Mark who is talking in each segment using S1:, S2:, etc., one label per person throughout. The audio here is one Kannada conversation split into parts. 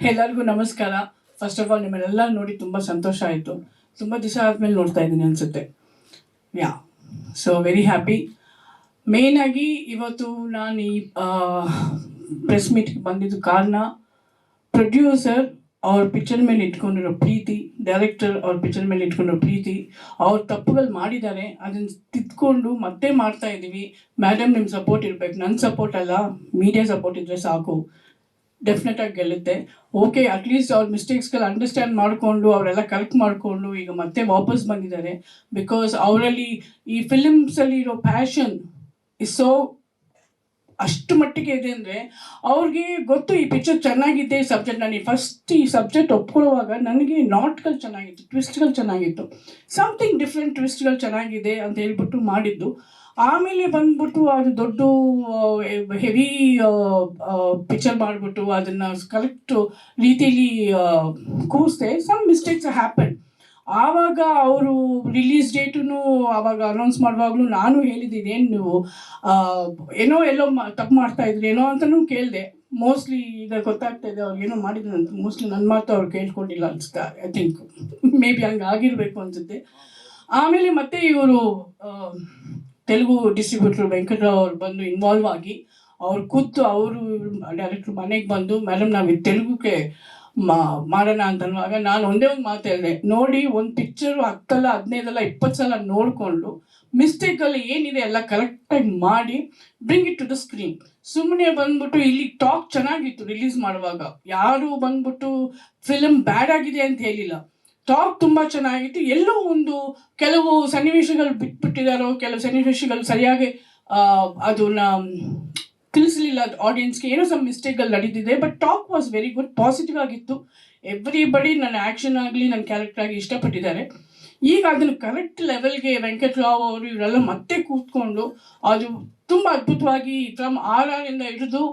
S1: ಎಲ್ಲರಿಗೂ ನಮಸ್ಕಾರ. ಫಸ್ಟ್ ಆಫ್ ಆಲ್ ನಿಮ್ಮನ್ನೆಲ್ಲ ನೋಡಿ ತುಂಬ ಸಂತೋಷ ಆಯಿತು. ತುಂಬ ದಿವಸ ಆದಮೇಲೆ ನೋಡ್ತಾ ಇದ್ದೀನಿ ಅನಿಸುತ್ತೆ. ಯಾ, ಸೊ ವೆರಿ ಹ್ಯಾಪಿ. ಮೇಯ್ನಾಗಿ ಇವತ್ತು ನಾನು ಈ ಪ್ರೆಸ್ ಮೀಟ್ಗೆ ಬಂದಿದ್ದು ಕಾರಣ, ಪ್ರೊಡ್ಯೂಸರ್ ಅವ್ರ ಪಿಕ್ಚರ್ ಮೇಲೆ ಇಟ್ಕೊಂಡಿರೋ ಪ್ರೀತಿ, ಡೈರೆಕ್ಟರ್ ಅವ್ರ ಪಿಕ್ಚರ್ ಮೇಲೆ ಇಟ್ಕೊಂಡಿರೋ ಪ್ರೀತಿ, ಅವ್ರು ತಪ್ಪುಗಳು ಮಾಡಿದ್ದಾರೆ, ಅದನ್ನು ತಿದ್ಕೊಂಡು ಮತ್ತೆ ಮಾಡ್ತಾ ಇದ್ದೀವಿ. ಮೇಡಮ್ ನಿಮ್ಮ ಸಪೋರ್ಟ್ ಇರಬೇಕು, ನನ್ನ ಸಪೋರ್ಟ್ ಅಲ್ಲ, ಮೀಡಿಯಾ ಸಪೋರ್ಟ್ ಇದ್ದರೆ ಸಾಕು, ಡೆಫಿನೆಟಾಗಿ ಗೆಲ್ಲುತ್ತೆ. ಓಕೆ, ಅಟ್ಲೀಸ್ಟ್ ಅವ್ರ ಮಿಸ್ಟೇಕ್ಸ್ಗಳು ಅಂಡರ್ಸ್ಟ್ಯಾಂಡ್ ಮಾಡಿಕೊಂಡು ಅವರೆಲ್ಲ ಕರೆಕ್ಟ್ ಮಾಡಿಕೊಂಡು ಈಗ ಮತ್ತೆ ವಾಪಸ್ ಬಂದಿದ್ದಾರೆ. ಬಿಕಾಸ್ ಅವರಲ್ಲಿ ಈ ಫಿಲಿಮ್ಸಲ್ಲಿ ಇರೋ ಪ್ಯಾಷನ್ ಇಸ್ ಅಷ್ಟು ಮಟ್ಟಿಗೆ ಇದೆ ಅಂದರೆ ಅವ್ರಿಗೆ ಗೊತ್ತು ಈ ಪಿಕ್ಚರ್ ಚೆನ್ನಾಗಿದೆ. ಸಬ್ಜೆಕ್ಟ್ ನಾನು ಫಸ್ಟ್ ಈ ಸಬ್ಜೆಕ್ಟ್ ಒಪ್ಕೊಳ್ಳುವಾಗ ನನಗೆ ನಾಟ್ಗಳು ಚೆನ್ನಾಗಿತ್ತು, ಟ್ವಿಸ್ಟ್ಗಳು ಚೆನ್ನಾಗಿತ್ತು, ಸಮಥಿಂಗ್ ಡಿಫ್ರೆಂಟ್ ಟ್ವಿಸ್ಟ್ಗಳು ಚೆನ್ನಾಗಿದೆ ಅಂತ ಹೇಳ್ಬಿಟ್ಟು ಮಾಡಿದ್ದು. ಆಮೇಲೆ ಬಂದ್ಬಿಟ್ಟು ಅದು ದೊಡ್ಡ ಹೆವಿ ಪಿಕ್ಚರ್ ಮಾಡಿಬಿಟ್ಟು ಅದನ್ನು ಕರೆಕ್ಟ್ ರೀತಿಯಲ್ಲಿ ಕೂರಿಸ್ದೆ. Some mistakes happen. ಆವಾಗ ಅವರು ರಿಲೀಸ್ ಡೇಟು ಆವಾಗ ಅನೌನ್ಸ್ ಮಾಡುವಾಗಲೂ ನಾನು ಹೇಳಿದ್ದೀನಿ, ಏನು ನೀವು ಏನೋ ಎಲ್ಲೋ ತಪ್ಪು ಮಾಡ್ತಾಯಿದ್ರಿ ಏನೋ ಅಂತಲೂ ಕೇಳಿದೆ. ಮೋಸ್ಟ್ಲಿ ಈಗ ಗೊತ್ತಾಗ್ತಾ ಇದೆ ಅವ್ರು ಏನೋ ಮಾಡಿದ್ರು ಅಂತ. ಮೋಸ್ಟ್ಲಿ ನನ್ನ ಮಾತು ಅವ್ರು ಕೇಳ್ಕೊಂಡಿಲ್ಲ ಅನಿಸುತ್ತೆ. ಐ ಥಿಂಕ್ ಮೇ ಬಿ ಹಂಗೆ ಆಗಿರಬೇಕು ಅನಿಸುತ್ತೆ. ಆಮೇಲೆ ಮತ್ತೆ ಇವರು ತೆಲುಗು ಡಿಸ್ಟ್ರಿಬ್ಯೂಟರ್ ವೆಂಕಟರಾವ್ ಅವ್ರು ಬಂದು ಇನ್ವಾಲ್ವ್ ಆಗಿ ಅವ್ರು ಕೂತು ಅವರು ಡೈರೆಕ್ಟ್ರು ಮನೆಗೆ ಬಂದು, ಮೇಡಮ್ ನಾವು ತೆಲುಗುಗೆ ಮಾಡೋಣ ಅಂತನ್ನುವಾಗ ನಾನು ಒಂದೇ ಒಂದು ಮಾತು ಹೇಳಿದೆ, ನೋಡಿ ಒಂದು ಪಿಕ್ಚರು 10 ಅಲ್ಲ 15 ಅಲ್ಲ 20 ಸಲ ನೋಡಿಕೊಂಡು ಮಿಸ್ಟೇಕಲ್ಲಿ ಏನಿದೆ ಎಲ್ಲ ಕರೆಕ್ಟಾಗಿ ಮಾಡಿ bring it to the screen. ಸುಮ್ಮನೆ ಬಂದ್ಬಿಟ್ಟು ಇಲ್ಲಿ ಟಾಕ್ ಚೆನ್ನಾಗಿತ್ತು ರಿಲೀಸ್ ಮಾಡುವಾಗ, ಯಾರು ಬಂದ್ಬಿಟ್ಟು ಫಿಲಮ್ ಬ್ಯಾಡ್ ಆಗಿದೆ ಅಂತ ಹೇಳಿಲ್ಲ. ಟಾಕ್ ತುಂಬ ಚೆನ್ನಾಗಿತ್ತು. ಎಲ್ಲೋ ಒಂದು ಕೆಲವು ಸನ್ನಿವೇಶಗಳು ಬಿಟ್ಬಿಟ್ಟಿದ್ದಾರೋ, ಕೆಲವು ಸನ್ನಿವೇಶಗಳು ಸರಿಯಾಗಿ ಅದನ್ನ ತಿಳಿಸಲಿಲ್ಲ ಆಡಿಯನ್ಸ್ಗೆ, ಏನೋ ಸಮ್ ಮಿಸ್ಟೇಕ್ಗಳು ನಡೀತಿದೆ. But talk was very good, positive ಆಗಿತ್ತು. ಎವ್ರಿಬಡಿ ನನ್ನ ಆ್ಯಕ್ಷನ್ ಆಗಲಿ ನನ್ನ ಕ್ಯಾರೆಕ್ಟರ್ ಆಗಿ ಇಷ್ಟಪಟ್ಟಿದ್ದಾರೆ. ಈಗ ಅದನ್ನು ಕರೆಕ್ಟ್ ಲೆವೆಲ್ಗೆ ವೆಂಕಟರಾವ್ ಅವರು ಇವರೆಲ್ಲ ಮತ್ತೆ ಕೂತ್ಕೊಂಡು ಅದು ತುಂಬ ಅದ್ಭುತವಾಗಿ ಫ್ರಮ್ ಆರಿಂದ ಹಿಡಿದು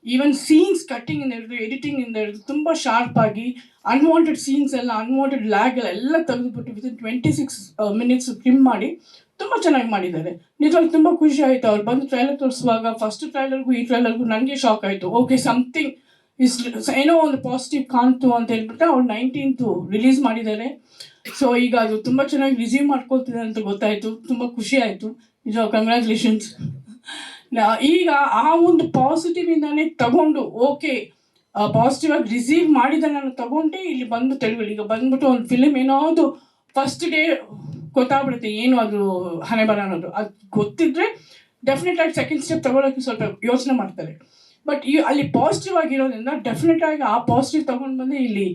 S1: ಈವನ್ ಸೀನ್ಸ್ ಕಟ್ಟಿಂಗಿಂದ ಹಿಡಿದು ಎಡಿಟಿಂಗಿಂದ ಹಿಡಿದು ತುಂಬ ಶಾರ್ಪಾಗಿ ಅನ್ವಾಂಟೆಡ್ ಸೀನ್ಸ್ ಎಲ್ಲ, ಅನ್ವಾಂಟೆಡ್ ಲ್ಯಾಗ್ ಎಲ್ಲ ತೆಗೆದುಬಿಟ್ಟು ವಿತಿನ್ 26 ಮಿನಿಟ್ಸ್ ಟ್ರಿಮ್ ಮಾಡಿ ತುಂಬ ಚೆನ್ನಾಗಿ ಮಾಡಿದ್ದಾರೆ. ನಿಜವಾಗಿ ತುಂಬ ಖುಷಿ ಆಯಿತು. ಅವ್ರು ಬಂದು ಟ್ರೈಲರ್ ತೋರಿಸುವಾಗ ಫಸ್ಟ್ ಟ್ರೈಲರ್ಗೂ ಈ ಟ್ರೈಲರ್ಗೂ ನನಗೆ ಶಾಕ್ ಆಯಿತು. ಓಕೆ, ಸಮಥಿಂಗ್ ಏನೋ ಒಂದು ಪಾಸಿಟಿವ್ ಕಾಣ್ತು ಅಂತ ಹೇಳ್ಬಿಟ್ಟು ಅವ್ರು 19th ರಿಲೀಸ್ ಮಾಡಿದ್ದಾರೆ. ಸೊ ಈಗ ಅದು ತುಂಬ ಚೆನ್ನಾಗಿ ರಿಸೀವ್ ಮಾಡ್ಕೊಳ್ತಿದೆ ಅಂತ ಗೊತ್ತಾಯಿತು. ತುಂಬ ಖುಷಿ ಆಯಿತು. ನಿಜ, ಕಂಗ್ರ್ಯಾಚುಲೇಷನ್ಸ್. ಈಗ ಆ ಒಂದು ಪಾಸಿಟಿವಿಂದಾನೇ ತಗೊಂಡು, ಓಕೆ ಪಾಸಿಟಿವ್ ಆಗಿ ರಿಸೀವ್ ಮಾಡಿದ ನಾನು ತಗೊಂಡೆ ಇಲ್ಲಿ ಬಂದು ತೆಲುಗು. ಈಗ ಬಂದ್ಬಿಟ್ಟು ಒಂದು ಫಿಲಿಮ್ ಏನಾವುದು ಫಸ್ಟ್ ಡೇ ಗೊತ್ತಾಗ್ಬಿಡುತ್ತೆ ಏನು ಅದು ಹಣೆ ಬರ ಅನ್ನೋದು. ಅದು ಗೊತ್ತಿದ್ರೆ ಡೆಫಿನೆಟ್ ಆಗಿ ಸೆಕೆಂಡ್ ಸ್ಟೆಪ್ ತಗೊಳ್ಳೋಕ್ಕೆ ಸ್ವಲ್ಪ ಯೋಚನೆ ಮಾಡ್ತಾರೆ. ಬಟ್ ಅಲ್ಲಿ ಪಾಸಿಟಿವ್ ಆಗಿರೋದ್ರಿಂದ ಡೆಫಿನೆಟ್ ಆಗಿ ಆ ಪಾಸಿಟಿವ್ ತಗೊಂಡು ಬಂದು ಇಲ್ಲಿ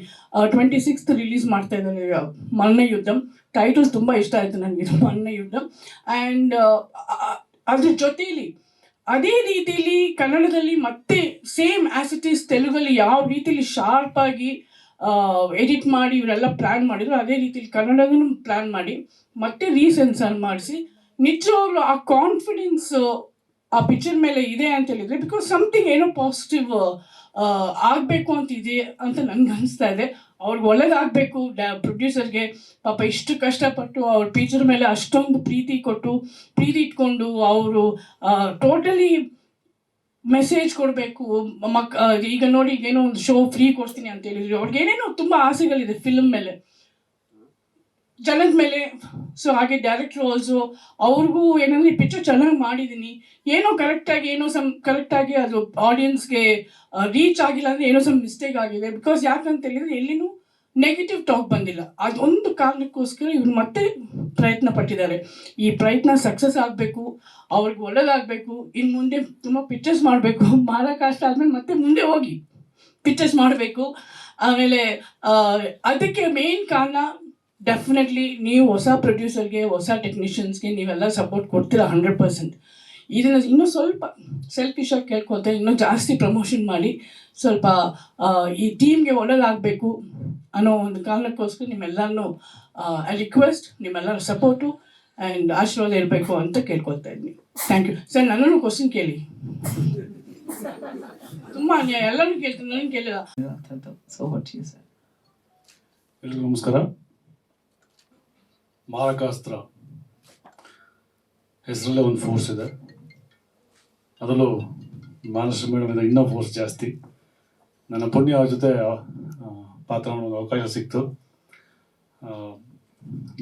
S1: 26th ರಿಲೀಸ್ ಮಾಡ್ತಾ ಇದ್ದಾರೆ ಮನ್ನ ಯುದ್ಧಂ. ಟೈಟಲ್ ತುಂಬ ಇಷ್ಟ ಆಯಿತು ನನಗೆ, ಮನ್ನ ಯುದ್ಧಂ. ಆ್ಯಂಡ್ ಅದ್ರ ಜೊತೆಯಲ್ಲಿ ಅದೇ ರೀತಿಯಲ್ಲಿ ಕನ್ನಡದಲ್ಲಿ ಮತ್ತೆ ಸೇಮ್ ಆ್ಯಸ್ ಇಟ್ ಈಸ್ ತೆಲುಗಲ್ಲಿ ಯಾವ ರೀತಿಯಲ್ಲಿ ಶಾರ್ಪಾಗಿ ಎಡಿಟ್ ಮಾಡಿ ಇವರೆಲ್ಲ ಪ್ಲ್ಯಾನ್ ಮಾಡಿದ್ರು, ಅದೇ ರೀತಿಯಲ್ಲಿ ಕನ್ನಡದೂ ಪ್ಲ್ಯಾನ್ ಮಾಡಿ ಮತ್ತೆ ರೀಸೆನ್ಸರ್ ಮಾಡಿಸಿ ನಿಜವಾಗ್ಲೂ ಆ ಕಾನ್ಫಿಡೆನ್ಸ್ ಆ ಪಿಕ್ಚರ್ ಮೇಲೆ ಇದೆ ಅಂತ ಹೇಳಿದರೆ, ಬಿಕಾಸ್ ಸಮಥಿಂಗ್ ಏನೋ ಪಾಸಿಟಿವ್ ಆಗಬೇಕು ಅಂತ ಇದೆ ಅಂತ ನನಗೆ ಅನಿಸ್ತಾ ಇದೆ. ಅವ್ರಿಗೆ ಒಳ್ಳೇದಾಗಬೇಕು. ಪ್ರೊಡ್ಯೂಸರ್ಗೆ ಪಾಪ ಇಷ್ಟು ಕಷ್ಟಪಟ್ಟು ಅವ್ರ ಪಿಕ್ಚರ್ ಮೇಲೆ ಅಷ್ಟೊಂದು ಪ್ರೀತಿ ಇಟ್ಕೊಂಡು ಅವರು ಟೋಟಲಿ ಮೆಸೇಜ್ ಕೊಡಬೇಕು. ಈಗ ನೋಡಿ, ಏನೋ ಒಂದು ಶೋ ಫ್ರೀ ಕೊಡ್ತೀನಿ ಅಂತ ಹೇಳಿದ್ರು. ಅವ್ರಿಗೆ ಏನೇನೋ ತುಂಬ ಆಸೆಗಳಿದೆ ಫಿಲ್ಮ್ ಮೇಲೆ, ಜನದ ಮೇಲೆ. ಸೊ ಹಾಗೆ ಡೈರೆಕ್ಟ್ರು ಆಲ್ಸೋ ಅವ್ರಿಗೂ ಏನಂದರೆ ಈ ಪಿಕ್ಚರ್ ಚೆನ್ನಾಗಿ ಮಾಡಿದ್ದೀನಿ, ಏನೋ ಕರೆಕ್ಟಾಗಿ ಅದು ಆಡಿಯನ್ಸ್ಗೆ ರೀಚ್ ಆಗಿಲ್ಲ ಅಂದರೆ ಏನೋ ಸಮ್ ಮಿಸ್ಟೇಕ್ ಆಗಿದೆ. ಬಿಕಾಸ್ ಯಾಕಂತ ಹೇಳಿದರೆ ಎಲ್ಲಿನೂ ನೆಗೆಟಿವ್ ಟಾಕ್ ಬಂದಿಲ್ಲ. ಅದೊಂದು ಕಾರಣಕ್ಕೋಸ್ಕರ ಇವ್ರು ಮತ್ತೆ ಪ್ರಯತ್ನ ಪಟ್ಟಿದ್ದಾರೆ. ಈ ಪ್ರಯತ್ನ ಸಕ್ಸಸ್ ಆಗಬೇಕು, ಅವ್ರಿಗೆ ಒಳ್ಳೇದಾಗಬೇಕು. ಇನ್ನು ಮುಂದೆ ತುಂಬ ಪಿಕ್ಚರ್ಸ್ ಮಾಡಬೇಕು. ಮಾಡೋಕ್ಕಾಷ್ಟ ಆದಮೇಲೆ ಮತ್ತೆ ಮುಂದೆ ಹೋಗಿ ಪಿಕ್ಚರ್ಸ್ ಮಾಡಬೇಕು. ಆಮೇಲೆ ಅದಕ್ಕೆ ಮೇನ್ ಕಾರಣ ಡೆಫಿನೆಟ್ಲಿ ನೀವು ಹೊಸ ಪ್ರೊಡ್ಯೂಸರ್ಗೆ, ಹೊಸ ಟೆಕ್ನಿಷಿಯನ್ಸ್ಗೆ ನೀವೆಲ್ಲ ಸಪೋರ್ಟ್ ಕೊಡ್ತೀರಾ 100%. ಇದನ್ನು ಇನ್ನೂ ಸ್ವಲ್ಪ ಸೆಲ್ಫಿಶಾಗಿ ಕೇಳ್ಕೊಳ್ತಾರೆ, ಇನ್ನೂ ಜಾಸ್ತಿ ಪ್ರಮೋಷನ್ ಮಾಡಿ ಸ್ವಲ್ಪ ಈ ಟೀಮ್ಗೆ ಒಳ್ಳೇದಾಗಬೇಕು ಅನ್ನೋ ಒಂದು ಕಾರಣಕ್ಕೋಸ್ಕರ ನಿಮ್ಮೆಲ್ಲನೂ ರಿಕ್ವೆಸ್ಟ್, ನಿಮ್ಮೆಲ್ಲರ ಸಪೋರ್ಟು ಆ್ಯಂಡ್ ಆಶೀರ್ವಾದ ಇರಬೇಕು ಅಂತ ಕೇಳ್ಕೊಳ್ತಾ ಇದ್ದೀನಿ. Thank you sir. ನನ್ನನ್ನು ಕ್ವಶನ್ ಕೇಳಿ, ತುಂಬ ಎಲ್ಲರೂ ಕೇಳ್ತೀನಿ, ನನಗೆ ಕೇಳಿಲ್ಲ.
S2: ಎಲ್ರಿಗೂ ನಮಸ್ಕಾರ. ಮಾರಕಾಸ್ತ್ರ ಹೆಸರಲ್ಲೇ ಒಂದು ಫೋರ್ಸ್ ಇದೆ, ಅದರಲ್ಲೂ ಮಾನಸ ಮೇಡಮ್ ಇನ್ನೂ ಫೋರ್ಸ್ ಜಾಸ್ತಿ. ನನ್ನ ಪುಣ್ಯ ಅವ್ರ ಜೊತೆ ಪಾತ್ರ ಮಾಡೋ ಅವಕಾಶ ಸಿಕ್ತು.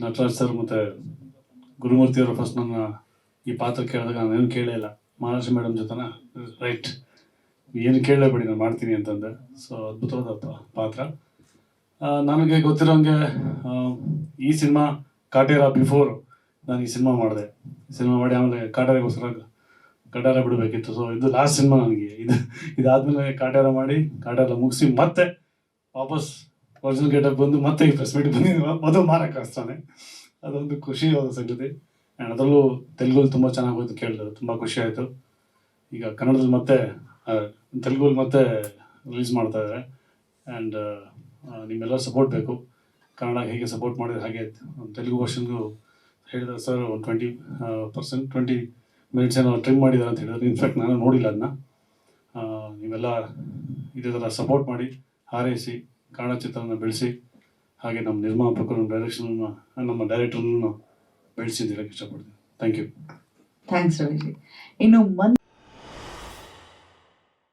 S2: ನಟರಾಜ್ ಸರ್ ಮತ್ತು ಗುರುಮೂರ್ತಿಯವರು ಫಸ್ಟ್ ನನ್ನ ಈ ಪಾತ್ರ ಕೇಳಿದಾಗ ನಾನು ಏನು ಕೇಳೇ ಇಲ್ಲ. ಮಹಾಲಕ್ಷ್ಮಿ ಮೇಡಮ್ ಜೊತೆನ ರೈಟ್ ಏನು ಕೇಳಲೇಬೇಡಿ ನಾನು ಮಾಡ್ತೀನಿ ಅಂತಂದೆ. ಸೊ ಅದ್ಭುತವಾದ ಪಾತ್ರ. ನನಗೆ ಗೊತ್ತಿರೋಂಗೆ ಈ ಸಿನಿಮಾ ಕಾಟೇರ ಬಿಫೋರ್ ನಾನು ಈ ಸಿನಿಮಾ ಮಾಡಿದೆ. ಸಿನಿಮಾ ಮಾಡಿ ಆಮೇಲೆ ಕಾಟೇರಗೋಸ್ಕರ ಕಟಾರ ಬಿಡಬೇಕಿತ್ತು. ಸೊ ಇದು ಲಾಸ್ಟ್ ಸಿನಿಮಾ ನನಗೆ. ಇದಾದ್ಮೇಲೆ ಕಾಟೇರ ಮಾಡಿ ಕಾಟೇರ ಮುಗಿಸಿ ಮತ್ತೆ ವಾಪಸ್ ಒರಿಜಿನಲ್ ಗೇಟಪ್ ಬಂದು ಮತ್ತೆ ಈ ಪ್ರೆಸ್ ಮೀಟ್ ಬಂದಿದ್ದು ಮದುವೆ ಮಾರಕ್ಕೆ ಕಳಿಸ್ತಾನೆ. ಅದೊಂದು ಖುಷಿಯಾದ ಸಂಗತಿ. ಆ್ಯಂಡ್ ಅದರಲ್ಲೂ ತೆಲುಗಲ್ಲಿ ತುಂಬ ಚೆನ್ನಾಗಿ ಹೋಯ್ತು ಕೇಳಿದ್ರು, ತುಂಬ ಖುಷಿ ಆಯಿತು. ಈಗ ಕನ್ನಡದಲ್ಲಿ ಮತ್ತೆ ತೆಲುಗಲ್ಲಿ ಮತ್ತೆ ರಿಲೀಸ್ ಮಾಡ್ತಾ ಇದ್ದಾರೆ. ಆ್ಯಂಡ್ ನಿಮ್ಮೆಲ್ಲರ ಸಪೋರ್ಟ್ ಬೇಕು. ಕನ್ನಡ ಹೇಗೆ ಸಪೋರ್ಟ್ ಮಾಡಿದ್ರೆ ಹಾಗೆ ತೆಲುಗು ವರ್ಷನ್ಗೂ ಹೇಳಿದ್ರೆ ಸರ್ ಒಂದು 20 ಮಿನಿಟ್ಸ್ ಏನೋ ಟ್ರಿಮ್ ಮಾಡಿದ್ದಾರೆ ಅಂತ ಹೇಳಿದ್ರು. ಇನ್ಫ್ಯಾಕ್ಟ್ ನಾನು ನೋಡಿಲ್ಲ ಅದನ್ನ. ನೀವೆಲ್ಲ ಇದೇ ಥರ ಸಪೋರ್ಟ್ ಮಾಡಿ, ಹಾರೈಸಿ, ಕನ್ನಡ ಚಿತ್ರನ ಬೆಳೆಸಿ, ಹಾಗೆ ನಮ್ಮ ನಿರ್ಮಾಪಕರು, ನಮ್ಮ ಡೈರೆಕ್ಷನ್ನ, ನಮ್ಮ ಡೈರೆಕ್ಟರ್ನ ಬೆಳೆಸಿ ಅಂತ ಹೇಳಕ್ಕೆ ಇಷ್ಟಪಡ್ತೀನಿ. Thank you.
S3: ಥ್ಯಾಂಕ್ಸ್ ರವಿಜಿ. ಇನ್ನು